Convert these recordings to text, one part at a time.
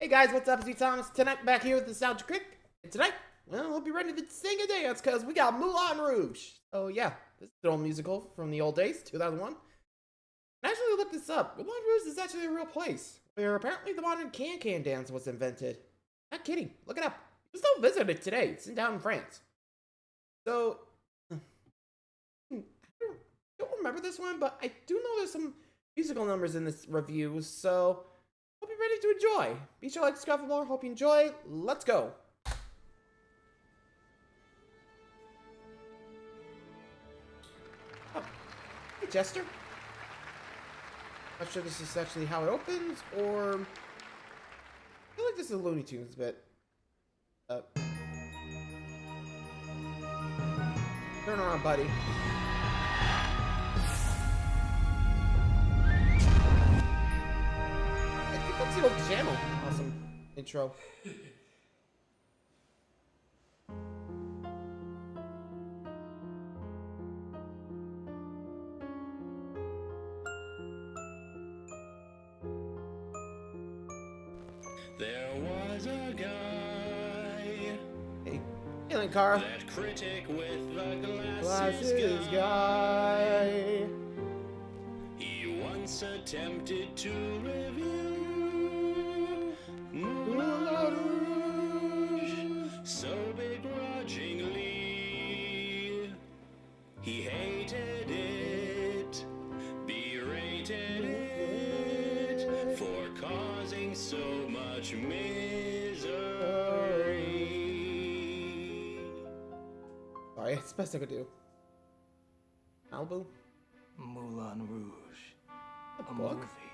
Hey guys, what's up? It's Thomas. Tonight, back here with the Nostalgia Critic. And tonight, well, we'll be ready to sing a dance because we got Moulin Rouge. Oh yeah, this is an old musical from the old days, 2001. I actually looked this up. Moulin Rouge is actually a real place where apparently the modern can-can dance was invented. Not kidding. Look it up. You can still visit it today. It's down in France. So, I don't remember this one, but I do know there's some musical numbers in this review, so hope you're ready to enjoy. Be sure to like, subscribe for more. Hope you enjoy. Let's go. Oh, hey Jester. Not sure this is actually how it opens, or I feel like this is a Looney Tunes bit. Turn around, buddy. I think that's the old channel. Awesome intro. There was a guy. Hey, Alien Car. That critic with the Glasses guy. He once attempted to review Moulin Rouge so begrudgingly. He hated it, berated it for causing so much misery. Sorry, it's the best I could do. Malibu? Moulin Rouge, a book? movie,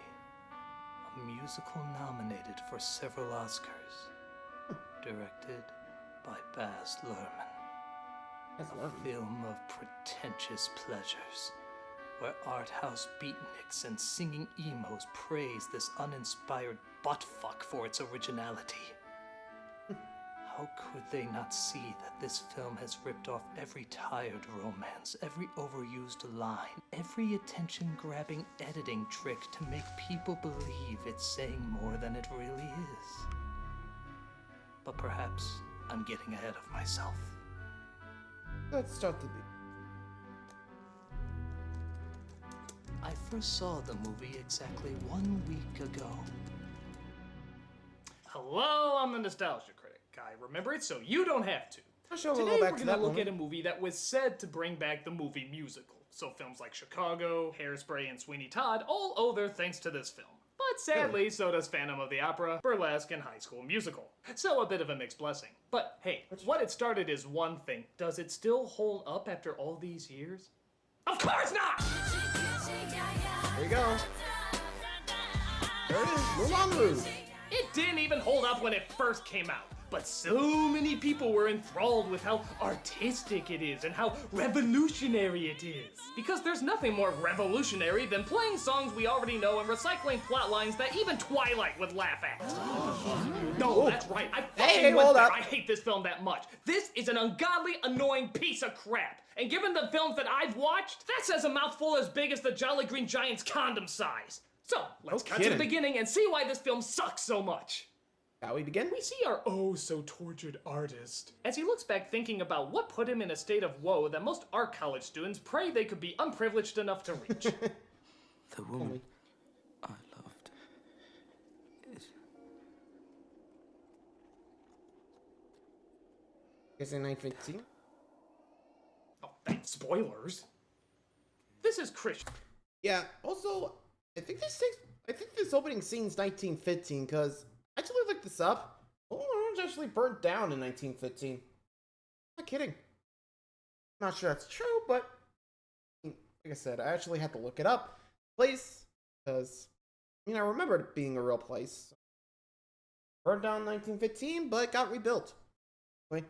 a musical nominated for several Oscars, directed by Baz Luhrmann. That's A lovely. film of pretentious pleasures, where art house beatniks and singing emos praise this uninspired buttfuck for its originality. How could they not see that this film has ripped off every tired romance, every overused line, every attention-grabbing editing trick to make people believe it's saying more than it really is? But perhaps I'm getting ahead of myself. Let's start the beat. I first saw the movie exactly 1 week ago. Hello, I'm the Nostalgia Critic. I remember it so you don't have to. I'll show a Today little back we're to going that to look one. at a movie that was said to bring back the movie musical. So films like Chicago, Hairspray, and Sweeney Todd all owe their thanks to this film. But sadly, so does Phantom of the Opera, Burlesque, and High School Musical. So a bit of a mixed blessing. But hey, what it started is one thing. Does it still hold up after all these years? Of course not! There you go. There it is. Moulin Rouge. It didn't even hold up when it first came out, but so many people were enthralled with how artistic it is and how revolutionary it is. Because there's nothing more revolutionary than playing songs we already know and recycling plot lines that even Twilight would laugh at. No, that's right. I fucking Hey, went hold there. up. I hate this film that much. This is an ungodly, annoying piece of crap. And given the films that I've watched, that says a mouthful as big as the Jolly Green Giant's condom size. So, let's cut to the kidding. beginning and see why this film sucks so much. Shall we begin? We see our oh-so-tortured artist as he looks back thinking about what put him in a state of woe that most art college students pray they could be unprivileged enough to reach. The woman I loved is... Guess in 915. Oh, thanks, spoilers. This is Christian. Yeah. Also, I think this opening scene's 1915 because I actually looked this up. Moulin Rouge actually burnt down in 1915. Not kidding. Not sure that's true, but like I said, I actually had to look it up. Place, because I remember it being a real place. Burned down in 1915, but got rebuilt. Wait.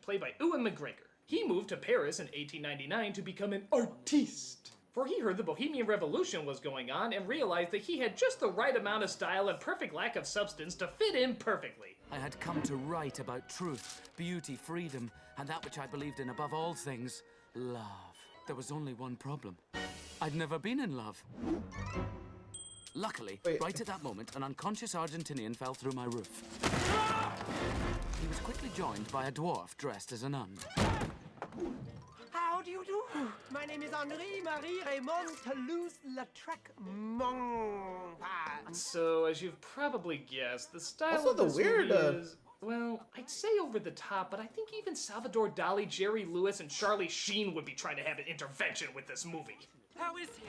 Played by Ewan McGregor. He moved to Paris in 1899 to become an artiste. For he heard the Bohemian Revolution was going on and realized that he had just the right amount of style and perfect lack of substance to fit in perfectly. I had come to write about truth, beauty, freedom, and that which I believed in above all things, love. There was only one problem. I'd never been in love. Luckily, Wait. right at that moment, an unconscious Argentinian fell through my roof. He was quickly joined by a dwarf dressed as a nun. How do you do? My name is Henri Marie Raymond Toulouse-Lautrec Montparnasse. So, as you've probably guessed, the style Also of the this weird, movie is, well, I'd say over the top, but I think even Salvador Dali, Jerry Lewis, and Charlie Sheen would be trying to have an intervention with this movie. How is he?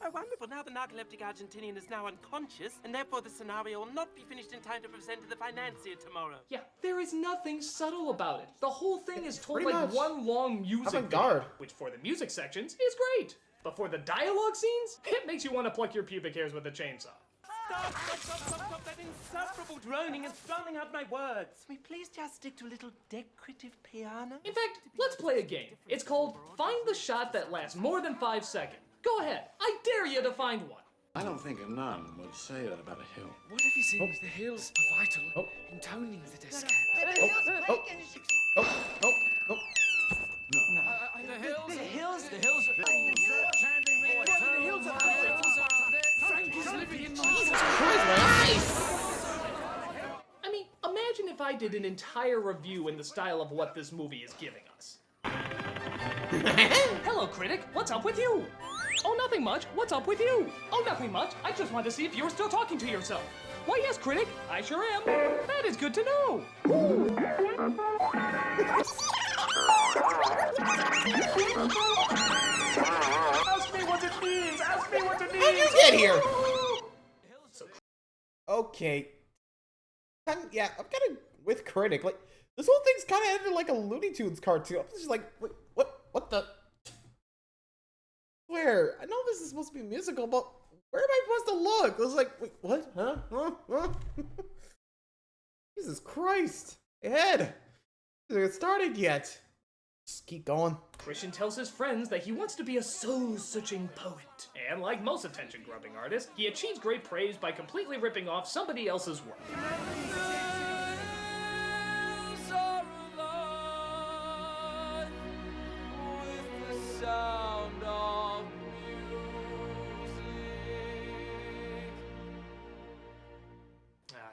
Oh, wonderful. Now the narcoleptic Argentinian is now unconscious, and therefore the scenario will not be finished in time to present to the financier tomorrow. Yeah, there is nothing subtle about it. The whole thing is told pretty like much one long music avant-garde. video, which for the music sections is great. But for the dialogue scenes, it makes you want to pluck your pubic hairs with a chainsaw. Stop that insufferable droning and spelling out my words. Can we please just stick to a little decorative piano? In fact, let's play a game. It's called Find the Shot That Lasts More Than 5 Seconds. Go ahead, I dare you to find one. I don't think a nun would say that about a hill. What if he sings the hills are vital in toning the descant? Oh, oh, oh. The hills Frank is living in my Where's my eyes? I mean, imagine if I did an entire review in the style of what this movie is giving us. Hello, Critic. What's up with you? Oh, nothing much. What's up with you? Oh, nothing much. I just wanted to see if you were still talking to yourself. Why, yes, Critic. I sure am. That is good to know. Ask me what it means. Ask me what it means. How'd you get here? Okay. Yeah, I'm kind of with Critic. Like, this whole thing's kind of ended like a Looney Tunes cartoon. I'm just like, wait, what the? Where? I know this is supposed to be a musical, but where am I supposed to look? I was like, wait, what? Huh? Jesus Christ. Head. Hasn't get started yet. Just keep going. Christian tells his friends that he wants to be a soul-searching poet. And like most attention-grubbing artists, he achieves great praise by completely ripping off somebody else's work.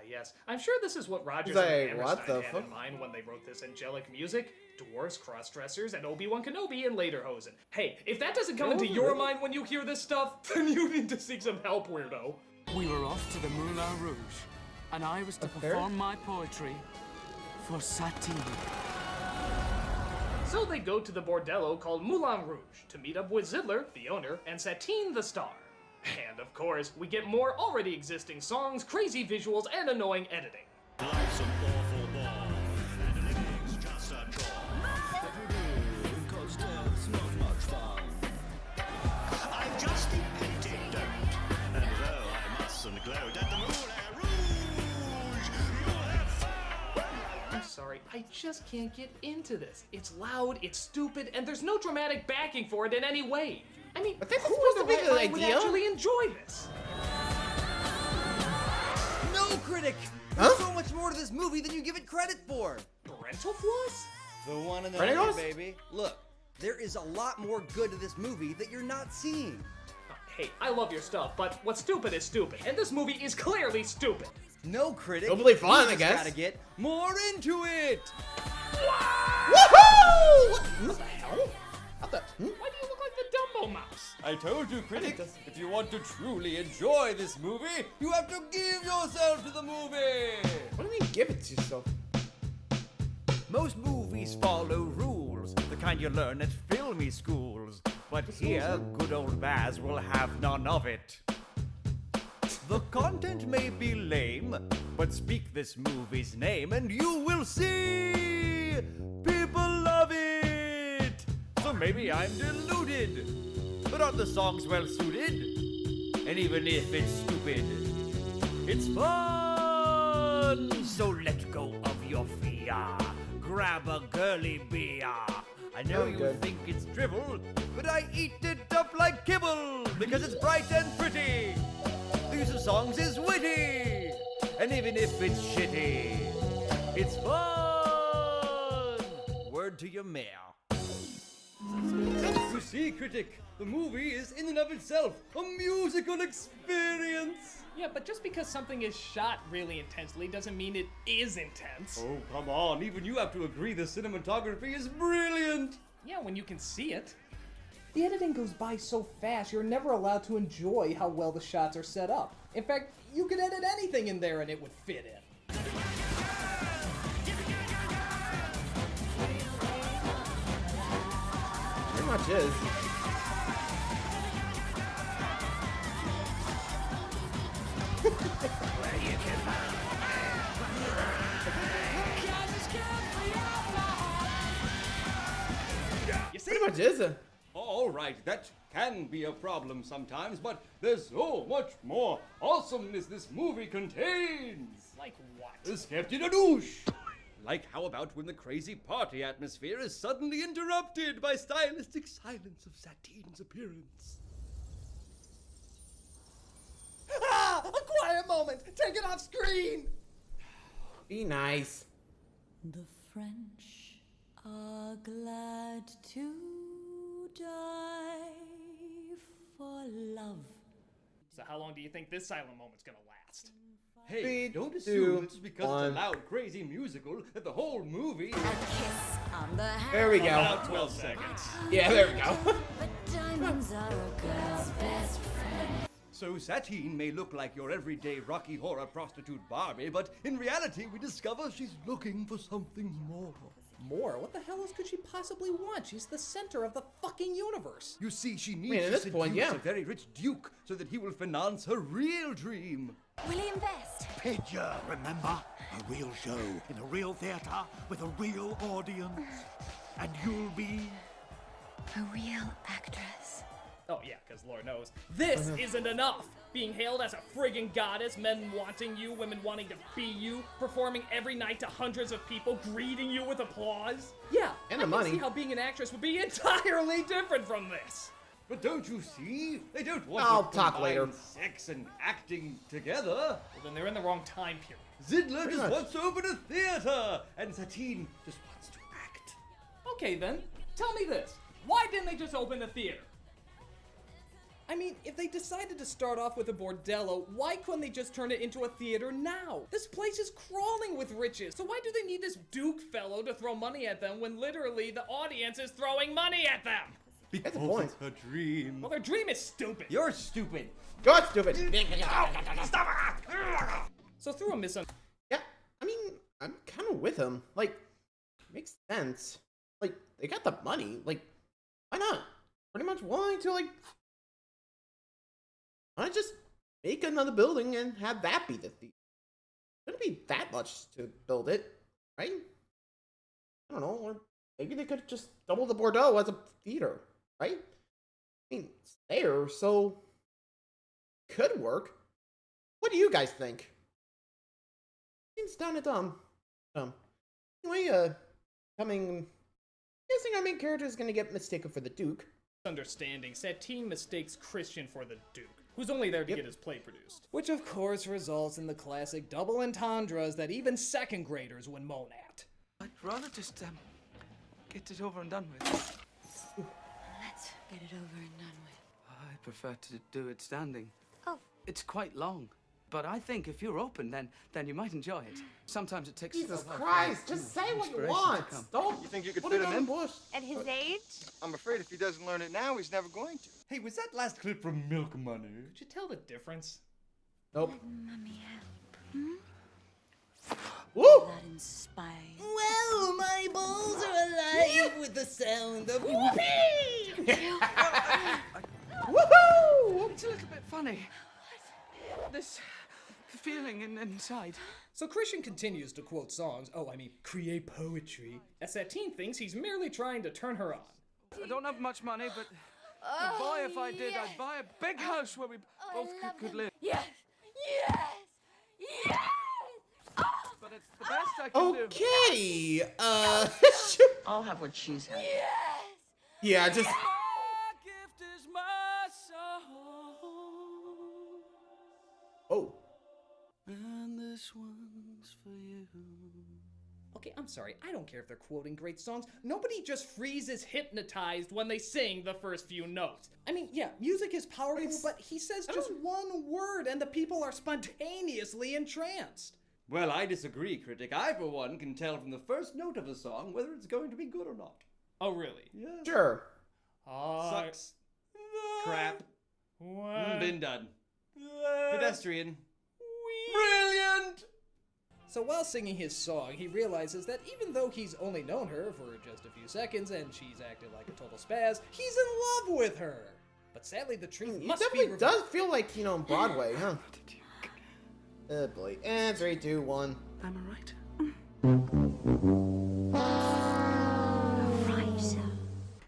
Yes. I'm sure this is what Rogers Like, and what Hammerstein the had fuck? in mind when they wrote this angelic music. Dwarves, cross-dressers, and Obi-Wan Kenobi in Lederhosen. Hey, if that doesn't come into your mind when you hear this stuff, then you need to seek some help, weirdo. We were off to the Moulin Rouge, and I was to perform my poetry for Satine. So they go to the bordello called Moulin Rouge to meet up with Zidler, the owner, and Satine, the star. And of course, we get more already existing songs, crazy visuals, and annoying editing. Life's an awful bore, and living's just a chore. 'Cause death's not much fun. I've just invented dirt, and though I mustn't gloat at the Moulin Rouge, you'll have fun. I'm sorry, I just can't get into this. It's loud, it's stupid, and there's no dramatic backing for it in any way. I mean, I think that's who supposed in to the be right the mind would idea. actually enjoy this? No, Critic! Huh? There's so much more to this movie than you give it credit for! Parental flaws? The one and Critic only, goes? baby. Look, there is a lot more good to this movie that you're not seeing. Hey, I love your stuff, but what's stupid is stupid, and this movie is clearly stupid. No, Critic. Totally fun, you I just guess. gotta get more into it! Woohoo! What the hell? What the? Why do you look like the Dumbo mouse? I told you, Critic, that's- if you want to truly enjoy this movie, you have to give yourself to the movie! What do you mean give it to yourself? Most movies follow rules, the kind you learn at filmy schools. But here, good old Baz will have none of it. The content may be lame, but speak this movie's name and you will see people love it. So maybe I'm deluded, but aren't the songs well suited? And even if it's stupid, it's fun. So let go of your fear, grab a girly beer. I know I'm you good. think it's drivel, but I eat it up like kibble because it's bright and pretty. The use of songs is witty, and even if it's shitty, it's fun. Word to your mayor. You see, Critic, the movie is in and of itself a musical experience. Yeah, but just because something is shot really intensely doesn't mean it is intense. Oh, come on. Even you have to agree the cinematography is brilliant. Yeah, when you can see it. The editing goes by so fast, you're never allowed to enjoy how well the shots are set up. In fact, you could edit anything in there and it would fit in. Pretty much is. You see? Pretty much is. All right, that can be a problem sometimes, but there's so much more awesomeness this movie contains. Like what? The skeptic douche. Like how about when the crazy party atmosphere is suddenly interrupted by stylistic silence of Satine's appearance. Ah! A quiet moment! Take it off screen! Be nice. The French are glad to die for love. So how long do you think this silent moment's gonna last? Hey, 3, don't 2, assume it's because 1. it's a loud, crazy musical that the whole movie... A kiss on the hand. There we go. About 12 seconds. Yeah, there we go. But diamonds are a girl's best friend. So Satine may look like your everyday Rocky Horror prostitute Barbie, but in reality we discover she's looking for something more. More? What the hell else could she possibly want? She's the center of the fucking universe. You see, she needs mean, at to this seduce point, yeah. a very rich duke so that he will finance her real dream. Will he invest? Pidger, remember? A real show in a real theatre with a real audience. And you'll be... A real actress. Oh yeah, because Lord knows. This isn't enough! Being hailed as a friggin' goddess, men wanting you, women wanting to be you, performing every night to hundreds of people, greeting you with applause. Yeah, And the I money. can see how being an actress would be entirely different from this. But don't you see? They don't want I'll to talk combine later. sex and acting together. Well, then they're in the wrong time period. Zidler Pretty just much. wants to open a theater, and Satine just wants to act. Okay then, tell me this. Why didn't they just open a theater? I mean, if they decided to start off with a bordello, why couldn't they just turn it into a theater now? This place is crawling with riches, so why do they need this Duke fellow to throw money at them when literally the audience is throwing money at them? Because point. it's her dream. Well, their dream is stupid. You're stupid. God, stupid. So through a misunderstanding, Yeah, I mean, I'm kind of with him. Like, makes sense. Like, they got the money. Like, why not? Pretty much why to, like, why not just make another building and have that be the theater? Couldn't be that much to build it, right? I don't know, or maybe they could just double the Bordeaux as a theater, right? I mean, it's there, so could work. What do you guys think? Seems kind of dumb. Anyway, guessing our main character is gonna get mistaken for the Duke. Satine mistakes Christian for the Duke, who's only there to get his play produced. Which of course results in the classic double entendres that even second graders would moan at. I'd rather just get it over and done with. Let's get it over and done with. I prefer to do it standing. Oh. It's quite long. But I think if you're open, then you might enjoy it. Sometimes it takes... Jesus Christ, just say what you inspiration to want. come. Don't You think you could put fit it him on in? the bush. At his age? I'm afraid if he doesn't learn it now, he's never going to. Hey, was that last clip from Milk Money? Could you tell the difference? Nope. Mummy help. Woo! That inspires. Well, my balls are alive with the sound of Woohoo! It's a little bit funny. This feeling inside. So Christian continues to quote songs, create poetry, as Satine thinks he's merely trying to turn her on. I don't have much money, but boy, if I did, I'd buy a big house where we both could live. Yes! Yes! Yes! But it's the best I can do. Okay, I'll have what she's had. Yes! yeah, just, My gift is my soul. oh. And this one's for you. Okay, I'm sorry. I don't care if they're quoting great songs. Nobody just freezes hypnotized when they sing the first few notes. I mean, yeah, music is powerful, but he says just one word and the people are spontaneously entranced. Well, I disagree, Critic. I, for one, can tell from the first note of a song whether it's going to be good or not. Oh, really? Yeah. Sure. Sucks. Crap. Been done. Pedestrian. Brilliant! So while singing his song, he realizes that even though he's only known her for just a few seconds and she's acted like a total spaz, he's in love with her. But sadly, the truth It must be definitely revealed. does feel like, you know, Broadway, huh? Oh boy. And 3, 2, 1. Am I right?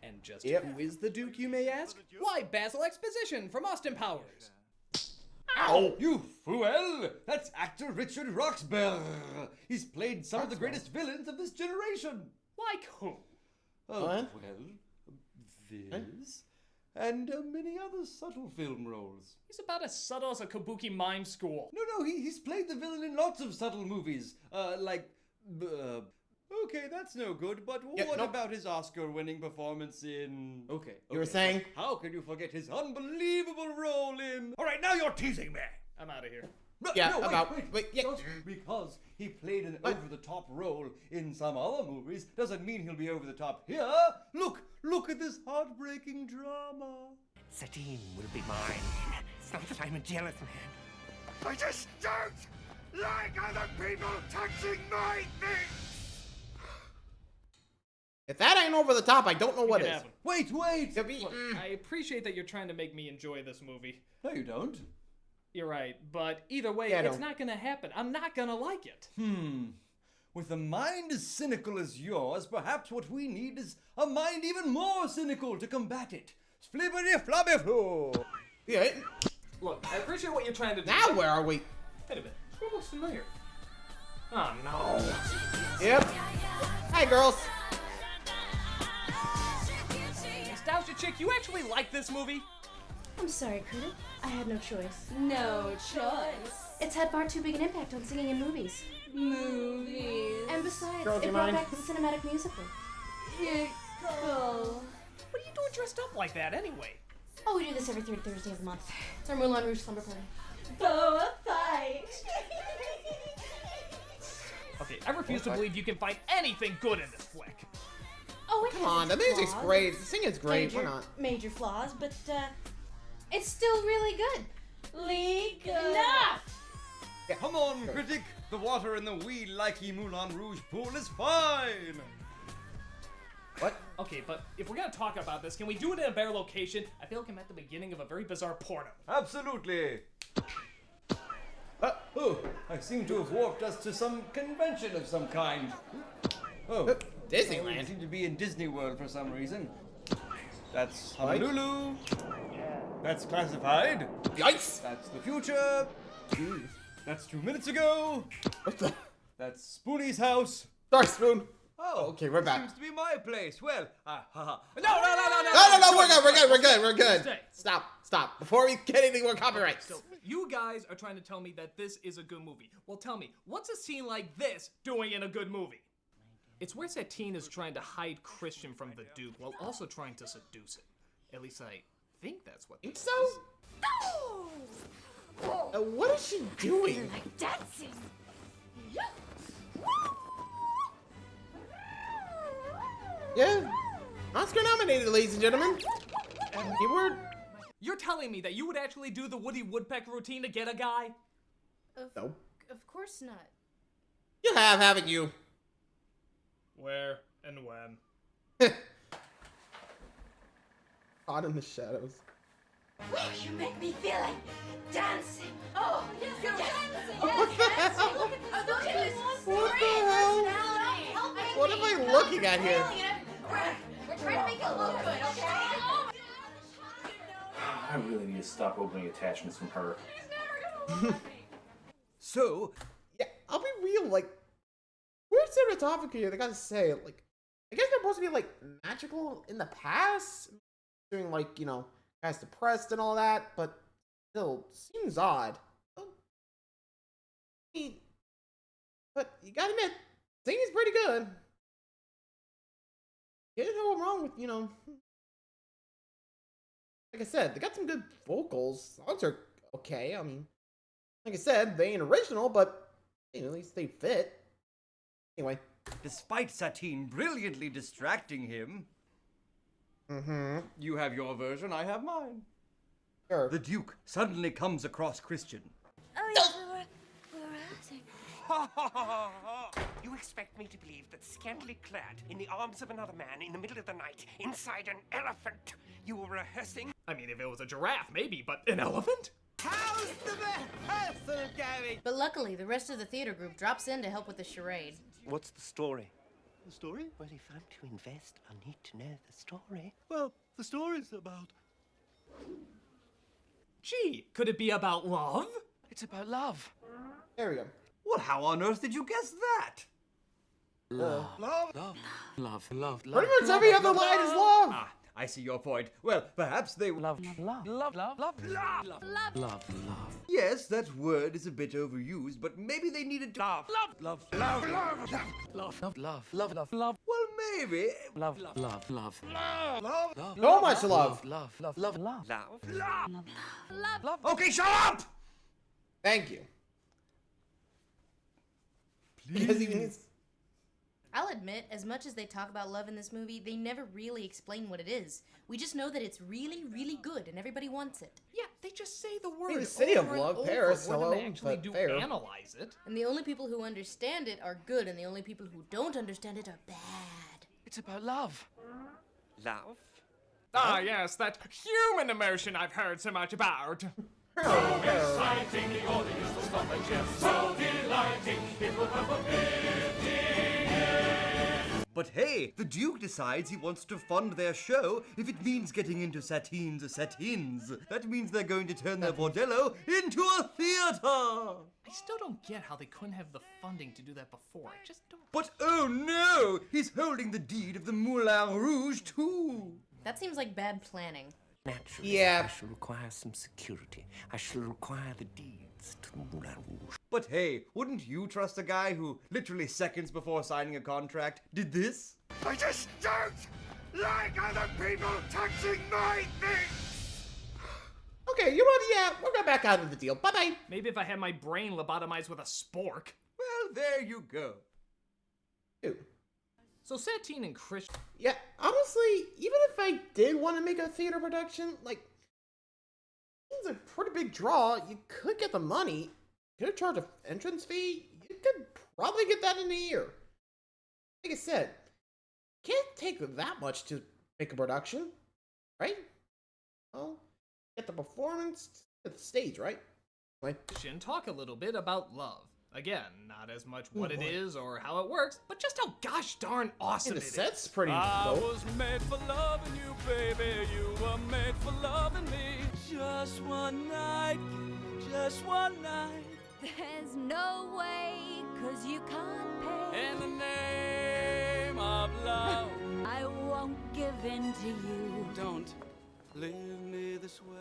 And just who is the Duke, you may ask? Why, Basil Exposition from Austin Powers. Ow! You fool! That's actor Richard Roxburgh. He's played some of the greatest villains of this generation. Like who? Oh, well, this, and many other subtle film roles. He's about as subtle as a kabuki mime school. No, he's played the villain in lots of subtle movies, okay, that's no good, but what about his Oscar-winning performance in... Okay. You were saying? How can you forget his unbelievable role in... All right, now you're teasing me! I'm out of here. Yeah, no, wait, just because he played an over-the-top role in some other movies doesn't mean he'll be over the top here. Look at this heartbreaking drama. Satine will be mine. It's not that I'm a jealous man. I just don't like other people touching my things! If that ain't over the top, I don't know what is. Wait! Look, I appreciate that you're trying to make me enjoy this movie. No, you don't. You're right, but either way, it's not gonna happen. I'm not gonna like it. With a mind as cynical as yours, perhaps what we need is a mind even more cynical to combat it. Flippity floppy flu! Yeah. Look, I appreciate what you're trying to do. Now where are we? Wait a minute. This looks familiar. Oh, no. Yep. Hi, girls. Nostalgia chick, you actually like this movie? I'm sorry, Critic. I had no choice. No choice. It's had far too big an impact on singing in movies. Movies. And besides, Girls, it you brought mind? back the cinematic musical. Cool. What are you doing dressed up like that anyway? Oh, we do this every third Thursday of the month. It's our Moulin Rouge slumber party. Boa fight. Okay, I refuse to believe you can find anything good in this flick. Oh, it Come has on, the its music's flaws. great. The singing's great. Why not? Major flaws, but it's still really good. Enough! Come on, Critic! The water in the wee likey Moulin Rouge pool is fine! What? Okay, but if we're gonna talk about this, can we do it in a better location? I feel like I'm at the beginning of a very bizarre porno. Absolutely! I seem to have warped us to some convention of some kind. Oh, Disneyland. We seem to be in Disney World for some reason. That's Honolulu. That's classified. Yikes! That's the future. That's 2 minutes ago. What the? That's Spoonie's house. Sorry, Spoon. Oh, okay, we're back. Seems to be my place. Well, No, we're good. Stay. Stop. Before we get any more copyrights. So, you guys are trying to tell me that this is a good movie. Well, tell me, what's a scene like this doing in a good movie? It's where Satine is trying to hide Christian from the Duke while also trying to seduce him. At least I think that's what this So? is. What is she doing? Like dancing. Yeah. Oscar nominated, ladies and gentlemen. Keyword. You're telling me that you would actually do the Woody Woodpecker routine to get a guy? No. Of course not. You have, haven't you? Where and when? Caught in the shadows. You make me feel like dancing. Oh, yes, dancing. What the hell? Look at this. What the hell? What am I looking at here? We're trying to make it look good, okay? I really need to stop opening attachments from her. So, yeah, I'll be real. Like, weird cinematography here. They gotta say, like, I guess they're supposed to be like magical in the past, doing like guys depressed and all that, but still seems odd. But you gotta admit, Singing's pretty good. Can't go wrong with, you know. Like I said, they got some good vocals. Songs are okay. I mean, like I said, they ain't original, but you know, at least they fit. Anyway. Despite Satine brilliantly distracting him. You have your version, I have mine. Sure. The Duke suddenly comes across Christian. Oh, yes, we were rehearsing. You expect me to believe that scantily clad in the arms of another man in the middle of the night, inside an elephant, you were rehearsing? I mean, if it was a giraffe, maybe, but an elephant? How's the rehearsal going? But luckily, the rest of the theater group drops in to help with the charade. What's the story? The story? Well, if I'm to invest, I'll need to know the story. Well, the story's about... Gee, could it be about love? It's about love. There we go. Well, how on earth did you guess that? Love. Love? Love. Love. Love. Pretty much every other line is love. Ah, I see your point. Well, perhaps they... Love. Love. Love. Love. Love. Love. Love. Love. Yes, that word is a bit overused, but maybe they needed to... Love. Love. Love. Love. Love. Love. Love. Love. Love. Love. Well, maybe... Love. Love. Love. Love? Love. So much love. Love. Love. Love. Love. Love. Love. Okay, shut up! Thank you. Because even his... I'll admit, as much as they talk about love in this movie, they never really explain what it is. We just know that it's really, really good and everybody wants it. Yeah, they just say the word. Hey, the city of over and love, over Paris, more than hello, they actually but do fair. analyze it. And the only people who understand it are good, and the only people who don't understand it are bad. It's about love. Love? Ah, yes, that human emotion I've heard so much about. So exciting, the audience will stop and cheer. So delighting, it will come for 50 years. But hey, the Duke decides he wants to fund their show if it means getting into Satine's Satines. That means they're going to turn their bordello into a theater! I still don't get how they couldn't have the funding to do that before. I just don't... But oh no! He's holding the deed of the Moulin Rouge too! That seems like bad planning. Naturally, Yeah. I shall require some security. I shall require the deeds to the Moulin Rouge. But hey, wouldn't you trust a guy who, literally seconds before signing a contract, did this? I just don't like other people touching my things. Okay, you know what? Yeah, we're going back out of the deal. Bye-bye. Maybe if I had my brain lobotomized with a spork. Well, there you go. Ew. So Satine and Christian... Yeah, honestly, even if I did want to make a theater production, like, it's a pretty big draw. You could get the money. You could charge an entrance fee. You could probably get that in a year. Like I said, can't take that much to make a production, right? Well, get the performance, get the stage, right? Like, talk a little bit about love. Again, not as much what it is or how it works, but just how gosh darn awesome the it is. set's pretty I dope. was made for loving you, baby. You were made for loving me. Just one night, just one night. There's no way, 'cause you can't pay. In the name of love. I won't give in to you. Don't leave me this way.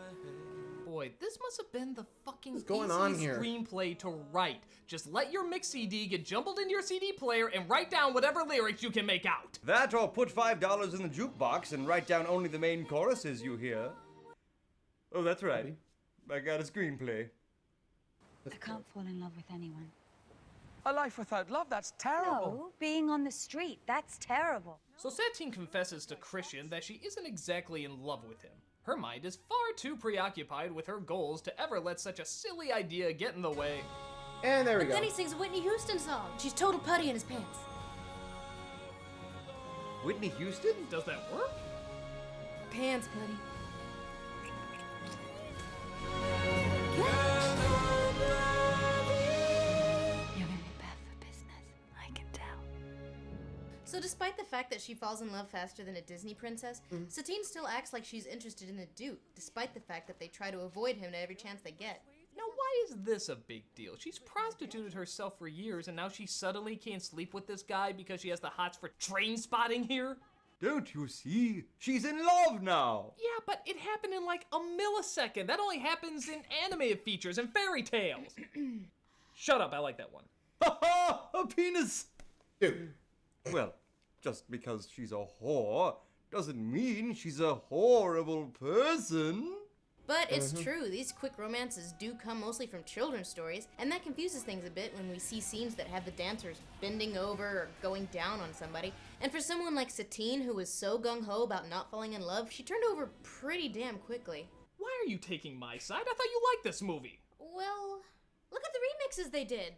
Boy, this must have been the fucking What's going on easiest here? screenplay to write. Just let your mix CD get jumbled into your CD player and write down whatever lyrics you can make out. That or put $5 in the jukebox and write down only the main choruses you hear. Oh, that's right. I got a screenplay. I can't fall in love with anyone. A life without love, that's terrible. No, being on the street, that's terrible. So Satine confesses to Christian that she isn't exactly in love with him. Her mind is far too preoccupied with her goals to ever let such a silly idea get in the way. And there we But go. then he sings a Whitney Houston song. She's total putty in his pants. Whitney Houston? Does that work? Pants putty. You're in Beth for business, I can tell. So despite the fact that she falls in love faster than a Disney princess, Satine still acts like she's interested in the Duke, despite the fact that they try to avoid him at every chance they get. Now, why is this a big deal? She's prostituted herself for years, and now she suddenly can't sleep with this guy because she has the hots for train spotting here? Don't you see? She's in love now! Yeah, but it happened in like a millisecond. That only happens in animated features and fairy tales. Shut up, I like that one. Ha ha! A penis! Dude. Well, just because she's a whore doesn't mean she's a horrible person. But it's true, these quick romances do come mostly from children's stories, and that confuses things a bit when we see scenes that have the dancers bending over or going down on somebody. And for someone like Satine, who was so gung-ho about not falling in love, she turned over pretty damn quickly. Why are you taking my side? I thought you liked this movie. Well, look at the remixes they did.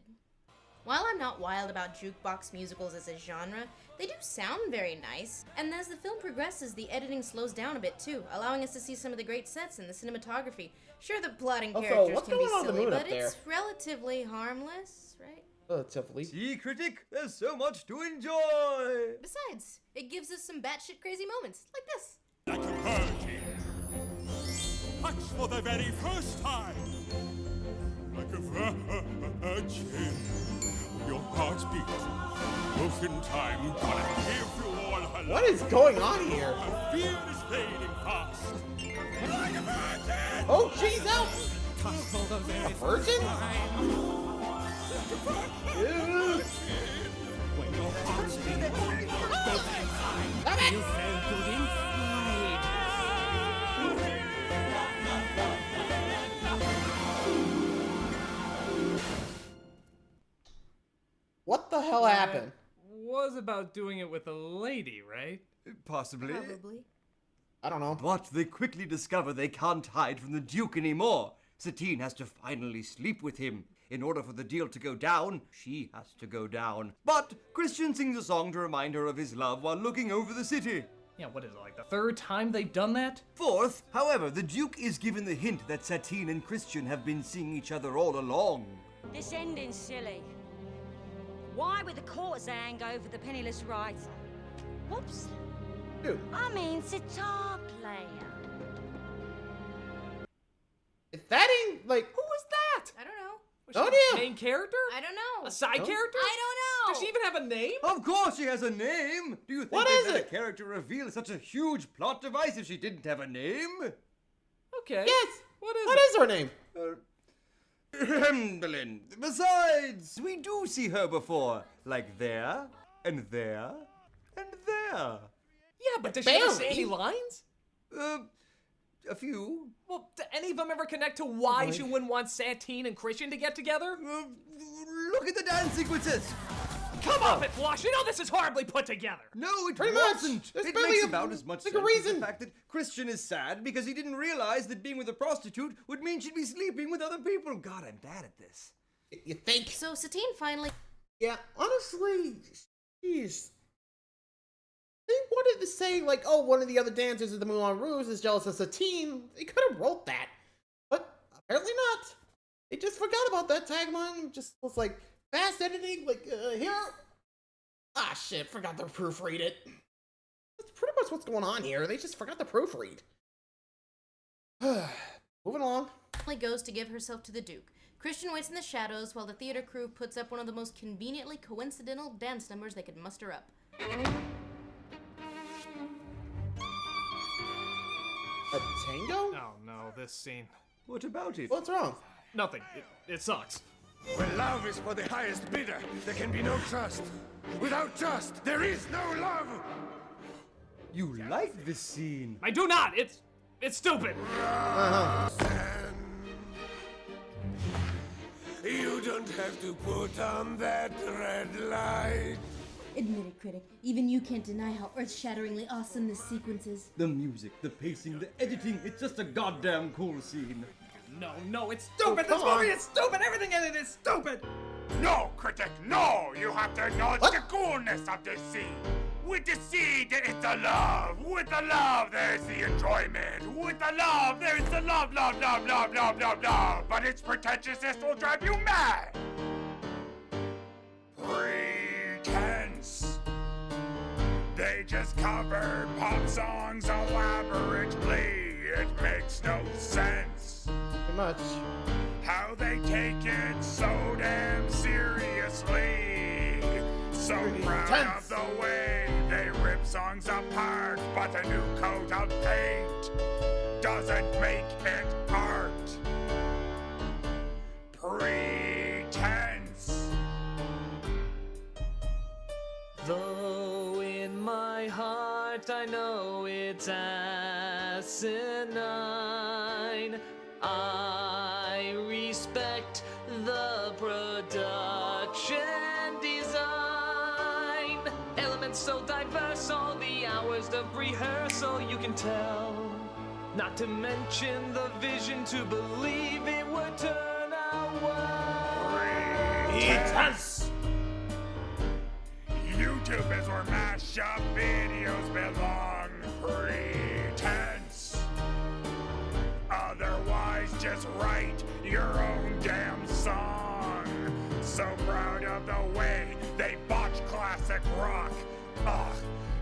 While I'm not wild about jukebox musicals as a genre, they do sound very nice. And as the film progresses, the editing slows down a bit too, allowing us to see some of the great sets and the cinematography. Sure, the plotting characters can be silly, but it's relatively harmless, right? Relatively. See, Critic, there's so much to enjoy. Besides, it gives us some batshit crazy moments, like this. Like a virgin. Touch for the very first time. Like a virgin. Your heart's beat. Both in time. Gonna give you all her love. What is going on here? Her fear is fading fast. Like a virgin. Oh, jeez, help! Touch for the very A virgin? When your heart's beat. Both in time. You felt good inside. What the hell happened? Was about doing it with a lady, right? Possibly. Probably. I don't know. But they quickly discover they can't hide from the Duke anymore. Satine has to finally sleep with him. In order for the deal to go down, she has to go down. But Christian sings a song to remind her of his love while looking over the city. Yeah, what is it, like the third time they've done that? Fourth, however, the Duke is given the hint that Satine and Christian have been seeing each other all along. This ending's silly. Why would the courtesan go for the penniless writer? Whoops. Dude. I mean, sitar player. If that ain't, like... Who was that? I don't know. Was Oh, she a dear. main character? I don't know. A side character? I don't know. Does she even have a name? Of course she has a name! Do you think What they'd is let a it? character reveal such a huge plot device if she didn't have a name? Okay. Yes! What is What it? is her name? Hemdelin. Besides, we do see her before. Like there, and there, and there. Yeah, but does she ever say Barely. any lines? A few. Well, do any of them ever connect to why she wouldn't want Satine and Christian to get together? Look at the dance sequences. Come off it, Blush! You know this is horribly put together! No, it Pretty much. wasn't. There's It barely makes a- about as much like sense a reason. as the fact that Christian is sad because he didn't realize that being with a prostitute would mean she'd be sleeping with other people. God, I'm bad at this. You think? So Satine finally... Yeah, honestly, jeez. They wanted to say, like, oh, one of the other dancers of the Moulin Rouge is jealous of Satine. They could have wrote that. But apparently not. They just forgot about that tagline. Just was like, fast editing, like, here. Ah, shit, forgot to proofread it. That's pretty much what's going on here. They just forgot to proofread. Moving along. goes to give herself to the Duke. Christian waits in the shadows while the theater crew puts up one of the most conveniently coincidental dance numbers they could muster up. A tango? Oh no, this scene. What about it? What's wrong? Nothing. It sucks. When love is for the highest bidder, there can be no trust. Without trust, there is no love. You like this scene? I do not. It's stupid. You don't have to put on that red light. Admit it, Critic. Even you can't deny how earth-shatteringly awesome this sequence is. The music, the pacing, the editing, it's just a goddamn cool scene. No, it's stupid. This movie is stupid. Everything in it is stupid. No, Critic, no! You have to acknowledge the coolness of this scene. With the scene, there is the love. With the love, there is the enjoyment. With the love, there is the love. But its pretentiousness will drive you mad. Pretense. They just covered pop songs elaborately. It makes no sense. Too much. How they take it so damn seriously. So proud of the way they rip songs apart. But a new coat of paint doesn't make it art. Pretense. heart, I know it's asinine. I respect the production design. Elements so diverse, all the hours of rehearsal, you can tell. Not to mention the vision to believe it would turn out well. Intense! YouTube is where mashup videos belong. Pretense. Otherwise, just write your own damn song. So proud of the way they botch classic rock. Ugh,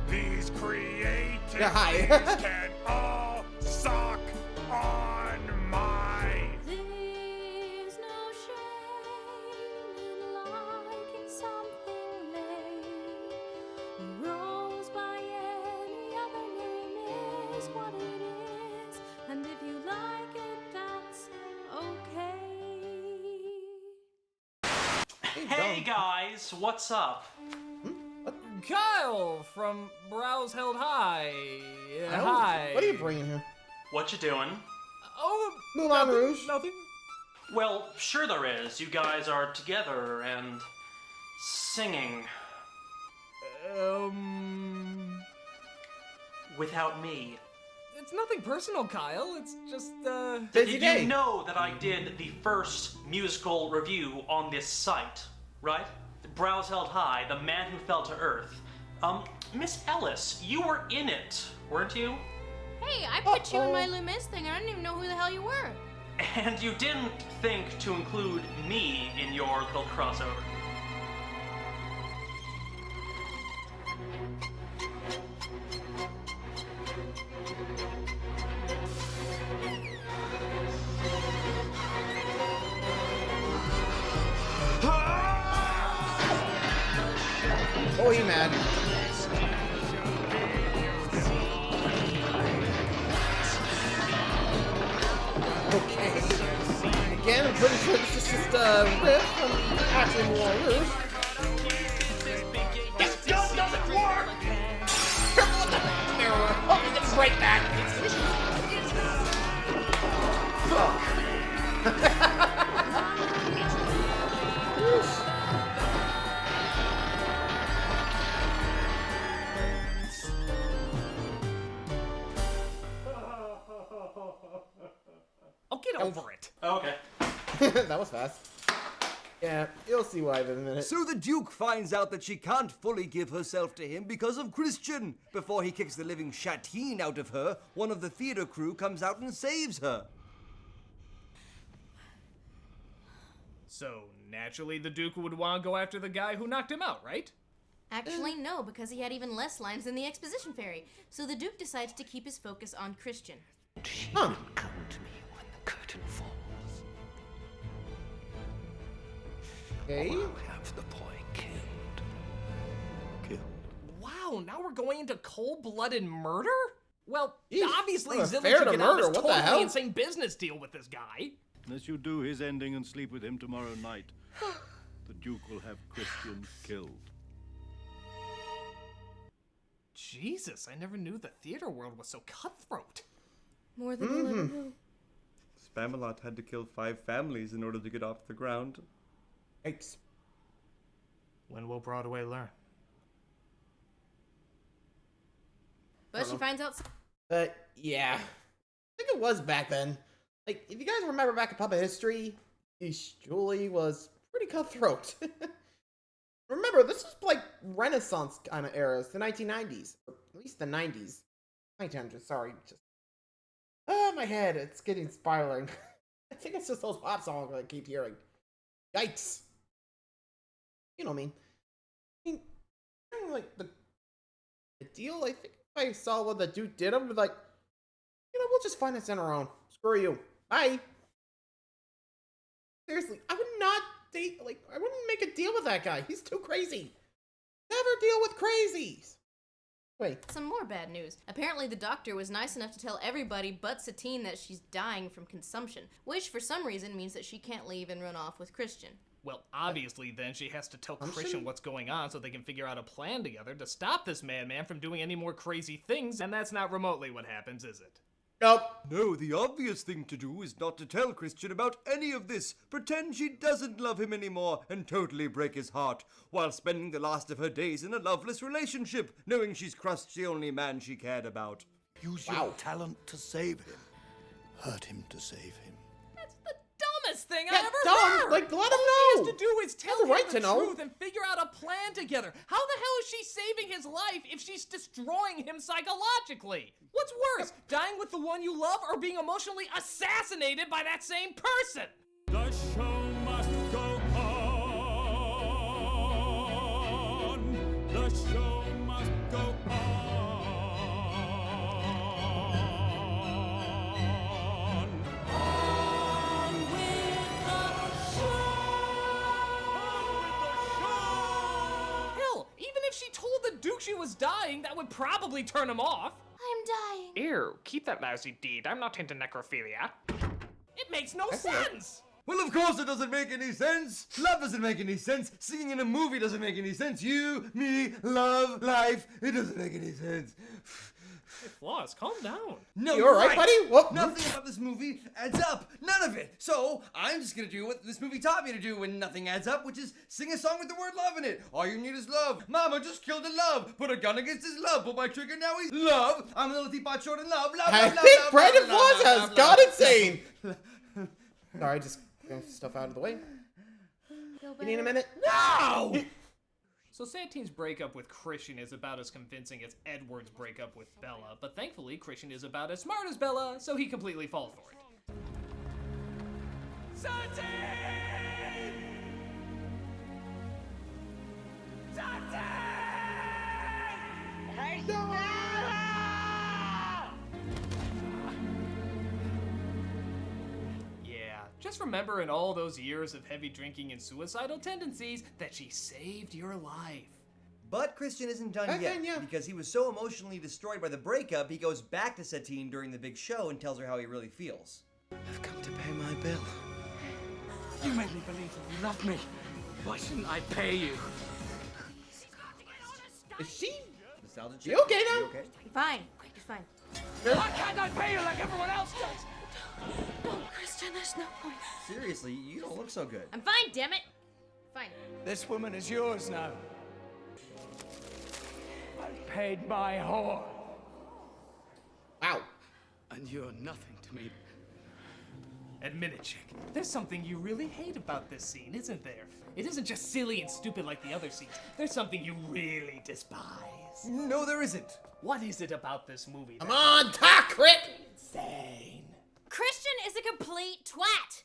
these creatives can all suck on my. There's no shame in liking something lame. A rose by any other name is what it is. And if you like it, that's okay. Hey guys, what's up? Kyle from Brows Held High. Hi. What are you bringing here? What you doing? Oh, Moulin Rouge. Nothing. Well, sure there is. You guys are together and singing. Without me. It's nothing personal, Kyle. It's just, Did you know that I did the first musical review on this site, right? Brows Held High, The Man Who Fell to Earth. Miss Ellis, you were in it, weren't you? Hey, I put you in my Loomis thing. I didn't even know who the hell you were. And you didn't think to include me in your little crossover. Oh, he mad. Okay. Again, I'm pretty sure this is just a riff from actually Moulin Rouge. This gun doesn't work! Careful with the mirror! Oh, we can break that! I'll get over it. Okay. That was fast. Yeah, you'll see why in a minute. So the Duke finds out that she can't fully give herself to him because of Christian. Before he kicks the living shatine out of her, one of the theater crew comes out and saves her. So, naturally, the Duke would want to go after the guy who knocked him out, right? Actually, no, because he had even less lines than the exposition fairy. So the Duke decides to keep his focus on Christian. She will come to me when the curtain falls. Okay. Or I'll have the boy killed. Wow, now we're going into cold-blooded murder? Well, Eesh, obviously what a Zilli fair should to get out murder, of this what the hell? totally insane business deal with this guy. Unless you do his ending and sleep with him tomorrow night, the Duke will have Christian killed. Jesus, I never knew the theater world was so cutthroat. More than you'll ever know. Spamalot had to kill 5 families in order to get off the ground. Yikes. When will Broadway learn? But she finds out. But yeah, I think it was back then. Like, if you guys remember back in Puppet history, Julie was pretty cutthroat. Remember, this was like Renaissance kind of eras, the 1990s, or at least the 90s. 1900s, sorry. Just my head, it's getting spiraling. I think it's just those pop songs I keep hearing. Yikes. You know what I mean? Like the deal, I think I saw what the Duke did. I'm like, you know, we'll just find this in our own. Screw you. Bye. Seriously, I would not date, like, I wouldn't make a deal with that guy. He's too crazy. Never deal with crazies. Wait. Some more bad news. Apparently the doctor was nice enough to tell everybody but Satine that she's dying from consumption, which for some reason means that she can't leave and run off with Christian. Well, obviously then she has to tell Assumption? Christian what's going on so they can figure out a plan together to stop this madman from doing any more crazy things, and that's not remotely what happens, is it? Nope. No, the obvious thing to do is not to tell Christian about any of this. Pretend she doesn't love him anymore and totally break his heart, while spending the last of her days in a loveless relationship, knowing she's crushed the only man she cared about. Use your talent to save him. Hurt him to save him. That's the dumbest thing Yeah, I ever dumb. heard! Like, let him All know. he has to do is tell Has a him right the to know. truth and figure out a plan together. How the hell is she saving his life if she's destroying him psychologically? What's worse, dying with the one you love or being emotionally assassinated by that same person? The show must go on. The show must go on. On with the show. Hell, even if she told the Duke she was dying, that would probably turn him off. I'm dying. Ew, keep that lousy deed. I'm not into necrophilia. It makes no sense! Well, of course it doesn't make any sense. Love doesn't make any sense. Singing in a movie doesn't make any sense. You, me, love, life. It doesn't make any sense. Hey, Floss, calm down. No, You alright, buddy? What? Nothing about this movie adds up. None of it. So, I'm just gonna do what this movie taught me to do when nothing adds up, which is sing a song with the word love in it. All you need is love. Mama just killed a love. Put a gun against his love. Pull my trigger, now he's love. I'm a little teapot short in love. Love, I love, love, think love, Brandon love, Floss love, has love, gone love. insane. Sorry, just get stuff out of the way. You need a minute? Wow! So Santine's breakup with Christian is about as convincing as Edward's breakup with Bella, but thankfully Christian is about as smart as Bella, so he completely falls for it. Yeah, just remember in all those years of heavy drinking and suicidal tendencies that she saved your life. But Christian isn't done Okay, yet, yeah. because he was so emotionally destroyed by the breakup, he goes back to Satine during the big show and tells her how he really feels. I've come to pay my bill. You made me believe that you loved me. Why shouldn't I pay you? Is she? Nostalgia You check. okay now? You okay? Fine. He's fine. Why can't I pay you like everyone else does? No, Christian, there's no point. Seriously, you don't look so good. I'm fine, damn it. Fine. This woman is yours now. I've paid my whore. Wow. And you're nothing to me. Admit it, chick. There's something you really hate about this scene, isn't there? It isn't just silly and stupid like the other scenes. There's something you really despise. No, there isn't. What is it about this movie? Come on, talk, Crick! Insane. Christian is a complete twat.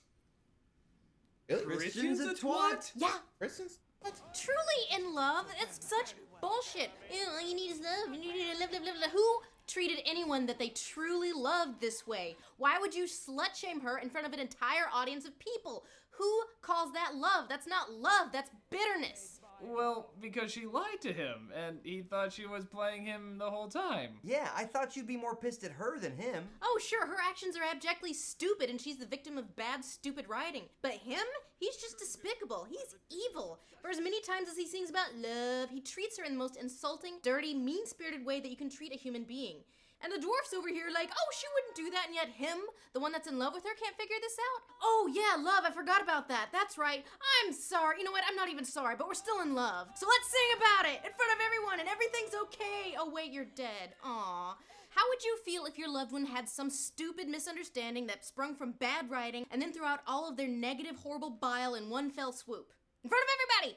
Really? Christian's a twat? Yeah. Christian's what? Truly in love. It's such bullshit. All you need is love. You need to love, love, love, love. Who treated anyone that they truly loved this way? Why would you slut shame her in front of an entire audience of people? Who calls that love? That's not love. That's bitterness. Well, because she lied to him, and he thought she was playing him the whole time. Yeah, I thought you'd be more pissed at her than him. Oh, sure, her actions are abjectly stupid and she's the victim of bad, stupid writing. But him? He's just despicable. He's evil. For as many times as he sings about love, he treats her in the most insulting, dirty, mean-spirited way that you can treat a human being. And the dwarf's over here like, oh, she wouldn't do that, and yet him, the one that's in love with her, can't figure this out? Oh, yeah, love, I forgot about that. That's right. I'm sorry. You know what? I'm not even sorry, but we're still in love. So let's sing about it in front of everyone, and everything's okay. Oh, wait, you're dead. Aw. How would you feel if your loved one had some stupid misunderstanding that sprung from bad writing and then threw out all of their negative, horrible bile in one fell swoop? In front of everybody!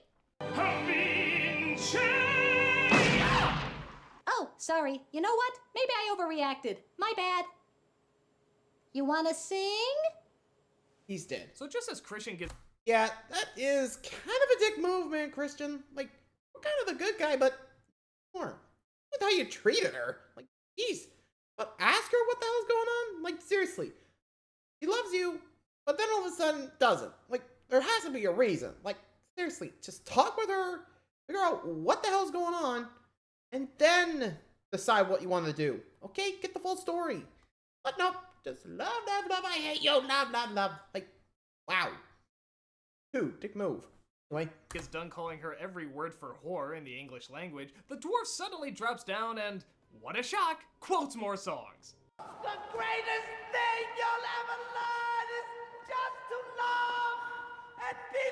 Oh, sorry. You know what? Maybe I overreacted. My bad. You wanna sing? He's dead. So just as Christian gets... Yeah, that is kind of a dick move, man, Christian. Like, we're kind of the good guy, but more with how you treated her. Like, jeez. But ask her what the hell's going on? Like, seriously. She loves you, but then all of a sudden doesn't. Like, there has to be a reason. Like, seriously, just talk with her, figure out what the hell's going on, and then decide what you want to do. Okay? Get the full story. But nope, just love, love, love, I hate you, love, love, love. Like, wow. Two, dick move. Anyway. Gets done calling her every word for whore in the English language, the dwarf suddenly drops down and, what a shock, quotes more songs. The greatest thing you'll ever learn is just to love and be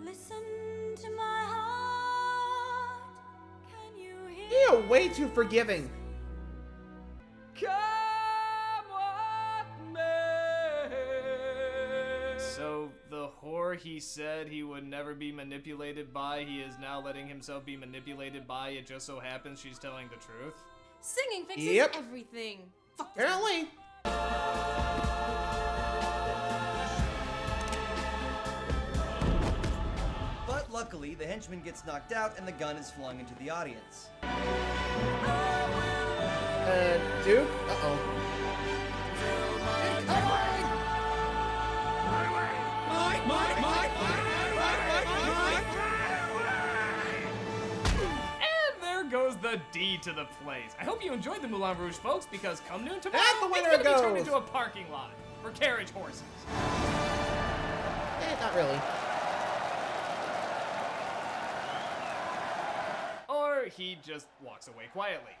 loved. Listen to my heart. Can you hear? You're way too forgiving. So the whore he said he would never be manipulated by, he is now letting himself be manipulated by. It just so happens she's telling the truth. Singing fixes Yep. everything. Fuck this Apparently. But luckily, the henchman gets knocked out and the gun is flung into the audience. Duke? Uh-oh. And there goes the D to the plays. I hope you enjoyed the Moulin Rouge, folks, because come noon tomorrow, And the winner it's gonna be turned goes. into a parking lot for carriage horses. Not really. Or he just walks away quietly.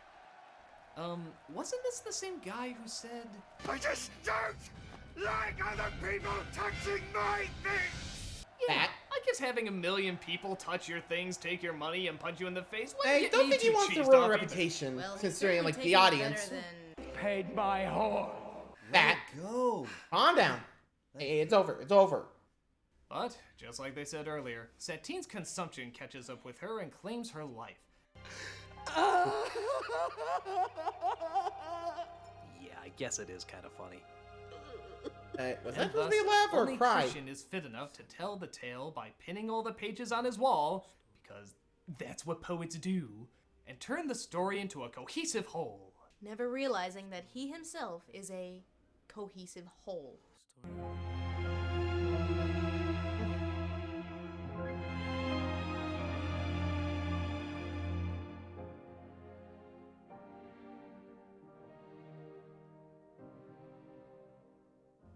Wasn't this the same guy who said... I just don't like other people touching my things! Yeah, I guess having a million people touch your things, take your money, and punch you in the face I wouldn't get don't me think he too wants to cheesed ruin off a either. reputation, Well, he's considering, certainly like, the taking it audience. better than- Paid by whore. That. Go. Calm down. Hey, it's over. It's over. But, just like they said earlier, Satine's consumption catches up with her and claims her life. Yeah, I guess it is kind of funny. Was that And supposed to be a thus, laugh or a only cry? Christian is fit enough to tell the tale by pinning all the pages on his wall, because that's what poets do, and turn the story into a cohesive whole. Never realizing that he himself is a cohesive whole.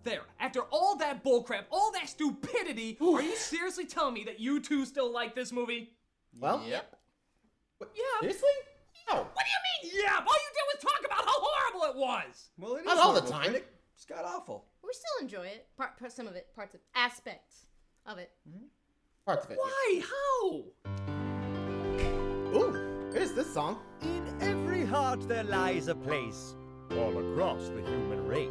There, after all that bullcrap, all that stupidity, are you seriously telling me that you two still like this movie? Well, Yep. Yeah. seriously? No. What do you mean, yeah? All you did was talk about how horrible it was! Well, it is Not all the horrible, time. Critic. It's god awful. We still enjoy it. Some of it, parts of aspects of it. Parts of it. Why? How? Ooh, here's this song. In every heart there lies a place, all across the human race.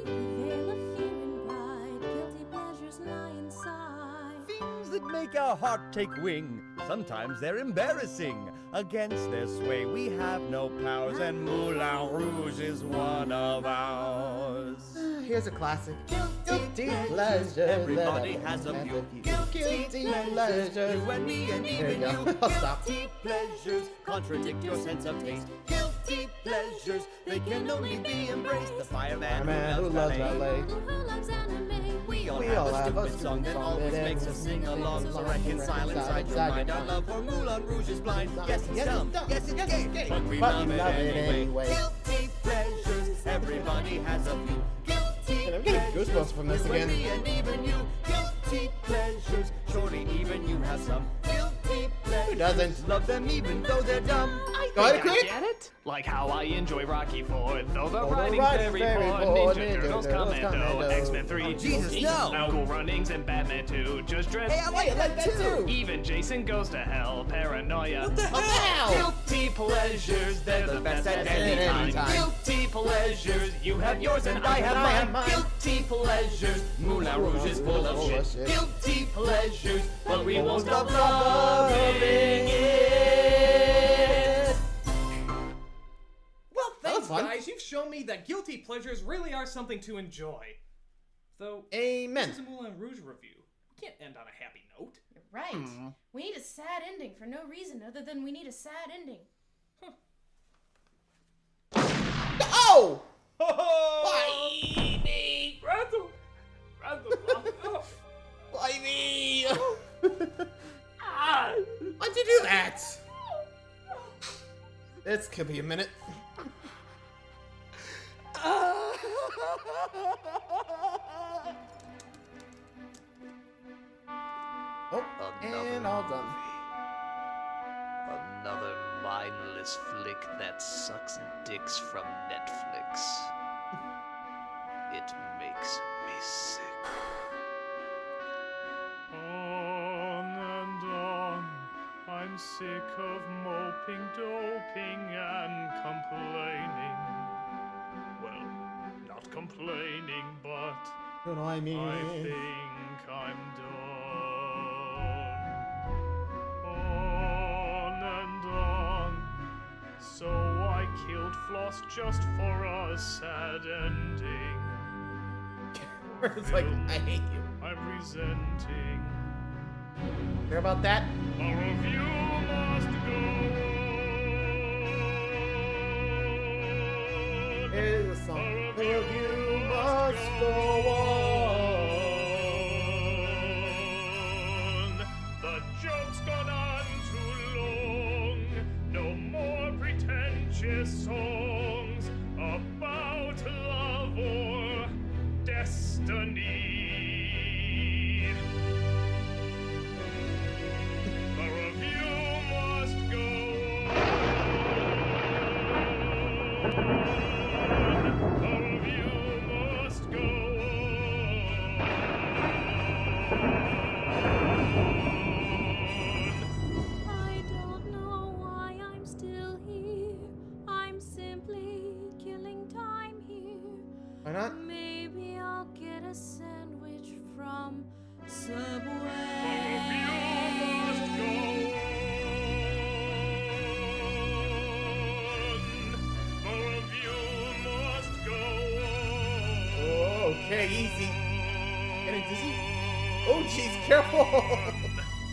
Beneath the veil of fear and pride, guilty pleasures lie inside. Things that make our heart take wing, sometimes they're embarrassing. Against their sway we have no powers, and Moulin Rouge is one of ours. Here's a classic. Guilty pleasure. Everybody has a few. Guilty pleasure. You and me and There you even go. you. I'll stop. Guilty pleasures contradict your sense of taste. Guilty pleasures, they can only be embraced. The fireman Who loves ballet? Who loves anime? We all We have all a have a stupid song that stupid song always that makes us sing along. So reconcile inside your mind. Our love for Moulin Rouge is blind. Yes, it's dumb. Yes, it's gay. But we love it anyway. Guilty pleasures, everybody has a few. Guilty Man, I'm getting goosebumps from this you and again. me and even you. Guilty pleasures, surely even you have some. Guilty pleasures. Who doesn't? Love them even though they're dumb. Go ahead, I Critic. get it. Like how I enjoy Rocky 4, though the the writing's writing's very very poor. poor. Ninja Turtles, Commando, X-Men 3, Oh, Jesus, no. Cool Runnings, and Batman 2. Just Dredd. Hey, I like that too. Even Jason Goes to Hell, Paranoia. What the hell? hell? Guilty pleasures, they're the best at any any time. time. Guilty pleasures, you have yours and I have mine. Guilty pleasures, Moulin Rouge is full of shit. Guilty pleasures, but we won't stop loving it. Well, That was thanks, fun. guys. You've shown me that guilty pleasures really are something to enjoy. Though, Amen. this is a Moulin Rouge review. We can't end on a happy note. You're right. We need a sad ending for no reason other than we need a sad ending. Oh! Why me? Randall! Why me? Ah! Why'd you do that? This could be a minute. And all done. Another mindless flick that sucks dicks from Netflix. It makes me sick. On and on, I'm sick of moping, doping, and complaining. Well, not complaining, but You know what I mean? I think I'm done. On and on. So I killed Floss just for a sad ending. It's like, I hate you. I'm resenting. Hear about that? A review must go on. Here's the song. The review must go on. The joke's gone on too long. No more pretentious songs about love or destiny. The review must go on. The review must go I don't know why I'm still here. I'm simply killing time here. Why not? Maybe I'll get a sandwich from Subway. Oh, okay, easy. Getting dizzy? Oh, jeez, careful.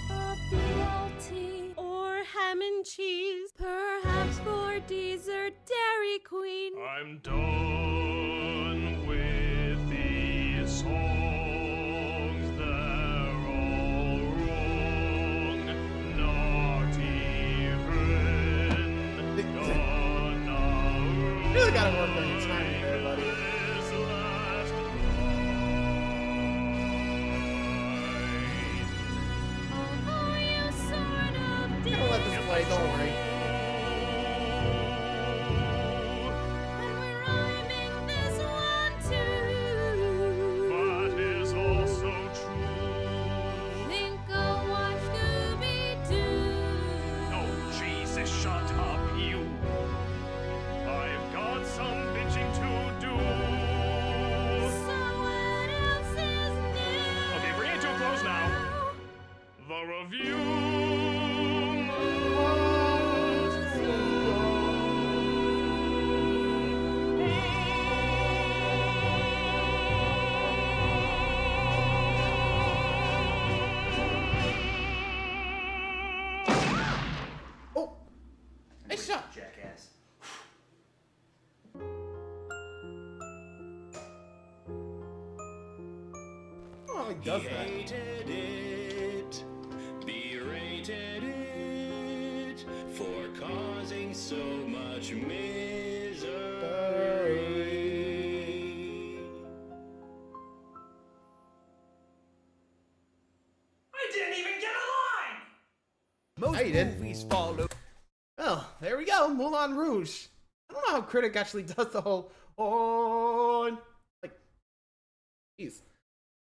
A BLT or ham and cheese, perhaps for dessert, Dairy Queen. I'm done with these songs. They're all wrong. Not even gonna Really gotta work on your timing there, buddy. this last Although you sort of I'm did. gonna let this play, don't worry. And we're rhyming this one too. That is also true. Think I'll watch Scooby-Doo. Oh, Jesus, shut up, you. I've got some bitching to do. So what else is new? Okay, bring it to a close now. The review Oh, nice shot. Jackass. Oh, he does that. Hated it, berated it for causing so much misery. I didn't even get a line! Most Yeah, you did. movies follow. Well, there we go, Moulin Rouge. I don't know how Critic actually does the whole on. Like, jeez.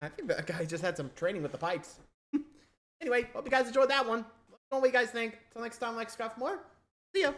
I think that guy just had some training with the pipes. Anyway, hope you guys enjoyed that one. Let me know what you guys think. Till next time, like, subscribe for more. See ya.